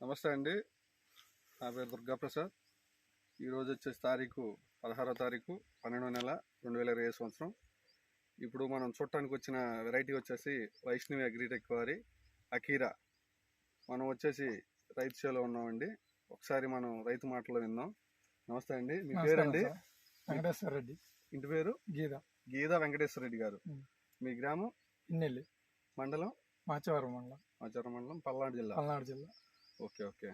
నమస్తే అండి, నా పేరు దుర్గాప్రసాద్. ఈరోజు వచ్చేసి తారీఖు 16వ తారీఖు 12వ నెల 2020 సంవత్సరం. ఇప్పుడు మనం చూడటానికి వచ్చిన వెరైటీ వచ్చేసి వైష్ణవి అగ్రిటెక్ వారి అకీరా. మనం వచ్చేసి రైతు షోలో ఉన్నామండి. ఒకసారి మనం రైతు మాటలో విందాం. నమస్తే అండి, మీ పేరండి? వెంకటేశ్వర రెడ్డి. ఇంటి పేరు? గీదా వెంకటేశ్వర రెడ్డి గారు. మీ గ్రామం? ఇన్నెల్లి మండలం? మాచవరం మండలం, పల్నాడు జిల్లా. Okay okay.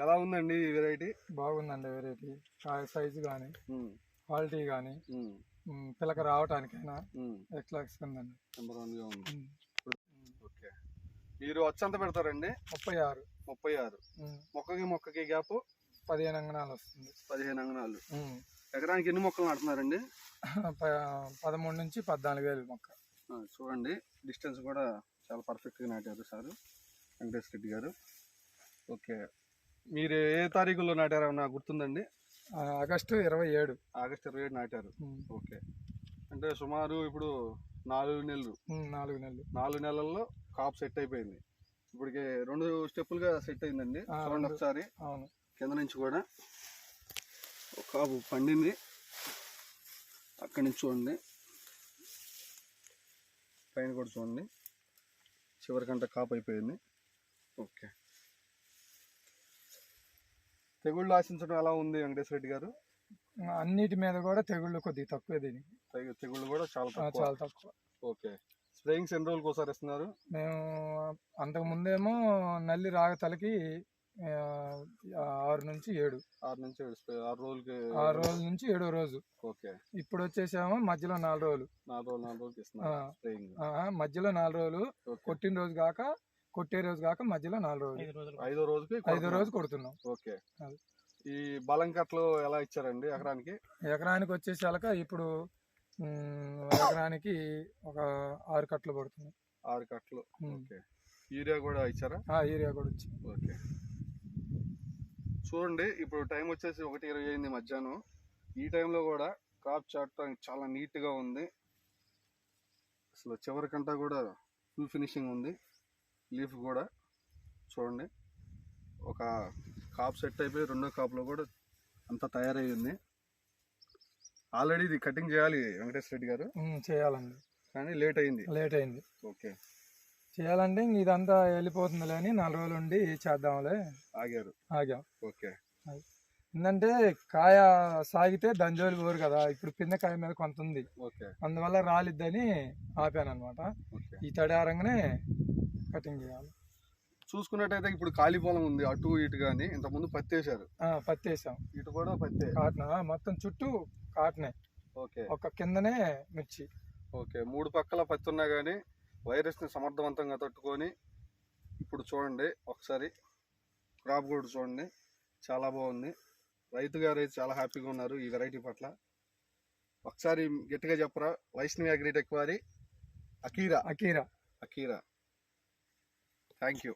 ఎలా ఉందండి ఈ వెరైటీ? బాగుందండి వెరైటీ. సైజు కానీ క్వాలిటీ కానీ పిల్లక రావటానికైనా ఎక్సలెంట్ నెంబర్ 1గా ఉంది. ఓకే, మీరు వచ్చంత పెడతారండి? 36. మొక్కకి గ్యాప్ 15 అంగనాలు వస్తుంది. 15 అంగనాలు. ఎకరానికి ఎన్ని మొక్కలు నాటుతున్నారండి? 13 నుంచి 14,000 మొక్క. చూడండి, డిస్టెన్స్ కూడా చాలా పర్ఫెక్ట్గా నాటారు సార్ వెంకటేశ్వర రెడ్డి గారు. ఓకే, మీరు ఏ తారీఖులో నాటారో నాకు గుర్తుందండి? ఆగస్టు 27 నాటారు. ఓకే, అంటే సుమారు ఇప్పుడు 4 నెలలు. 4 నెలల్లో కాప్ సెట్ అయిపోయింది. ఇప్పటికి 2 స్టెప్పులుగా సెట్ అయిందండి. చూడండి ఒకసారి. అవును, కింద నుంచి కూడా ఒక కాపు పండింది. అక్కడి నుంచి చూడండి, పైన కూడా చూడండి, చివరికంట కాపు అయిపోయింది. ఓకే, తెగుళ్ళు ఆశించడం ఎలా ఉంది వెంకటేశ్వర రెడ్డి గారు? అన్నిటి మీద కూడా తెగుళ్ళు కొద్దిగా తక్కువ. దీనికి తెగుళ్ళు కూడా చాలా తక్కువ. ఓకే, స్ప్రేయింగ్స్ ఎన్ని రోజులకు ఒకసారి ఇస్తున్నారు? మేము అంతకు ముందేమో నల్లి రాగతలకి 6 నుంచి 7 రోజులకి 6 రోజుల నుంచి 7వ రోజు. ఓకే, ఇప్పుడు వచ్చేసామో మధ్యలో 4 రోజులు. 4 రోజులకి ఇస్తున్నారు స్ప్రేయింగ్. మధ్యలో 4 రోజులు, కొట్టిన రోజు కాక కొట్టే రోజు కాక మధ్యలో 4 రోజులు. 5వ రోజు కొడుతున్నాం. ఓకే, ఈ బలం కట్టలు ఎలా ఇచ్చారండి ఎకరానికి? ఎకరానికి వచ్చేసాక ఇప్పుడు ఎకరానికి ఒక 6 కట్టలు పడుతున్నాయి. 6 కట్టలు. ఓకే, యూరియా కూడా ఇచ్చారా? యూరియా కూడా ఇచ్చారు. ఓకే, చూడండి, ఇప్పుడు టైం వచ్చేసి 1:20 అయింది మధ్యాహ్నం. ఈ టైంలో కూడా క్రాప్ చాటడానికి చాలా నీట్గా ఉంది. అసలు చివరికంటా కూడా ఫుల్ ఫినిషింగ్ ఉంది. లీఫ్ కూడా చూడండి, ఒక కాప్ సెట్ అయిపోయి 2వ కాపులో కూడా అంతా తయారయ్యింది. ఆల్రెడీ ఇది కటింగ్ చేయాలి వెంకటేశ్వర రెడ్డి గారు. చేయాలండి, కానీ లేట్ అయింది. ఓకే, చేయాలంటే ఇదంతా వెళ్ళిపోతుందిలే అని 4 రోజులు ఉండి చేద్దాంలే ఆగాం. ఓకే, ఏంటంటే కాయ సాగితే దంజోలి పోరు కదా. ఇప్పుడు పిందకాయ మీద కొంత ఉంది, అందువల్ల రాలిద్దని ఆపాను అనమాట. ఈ తడారంగానే కటింగ్ చేయాలి. చూసుకున్నట్టయితే ఇప్పుడు ఖాళీ పొలం ఉంది, అటు ఇటు కానీ. ఇంతకుముందు పత్తి వేసాం. ఇటు కూడా పత్తి, కాటన మొత్తం చుట్టూ కాటనే. ఓకే, ఒక కిందనే మిర్చి. ఓకే, 3 పక్కల పత్తి ఉన్నా కానీ వైరస్ని సమర్థవంతంగా తట్టుకొని ఇప్పుడు చూడండి ఒకసారి క్రాప్ కూడా చూడండి, చాలా బాగుంది. రైతు గారు అయితే చాలా హ్యాపీగా ఉన్నారు ఈ వెరైటీ పట్ల. ఒకసారి గట్టిగా చెప్పరా, వైష్ణవి అగ్రిటెక్ వారి అకీరా. Thank you.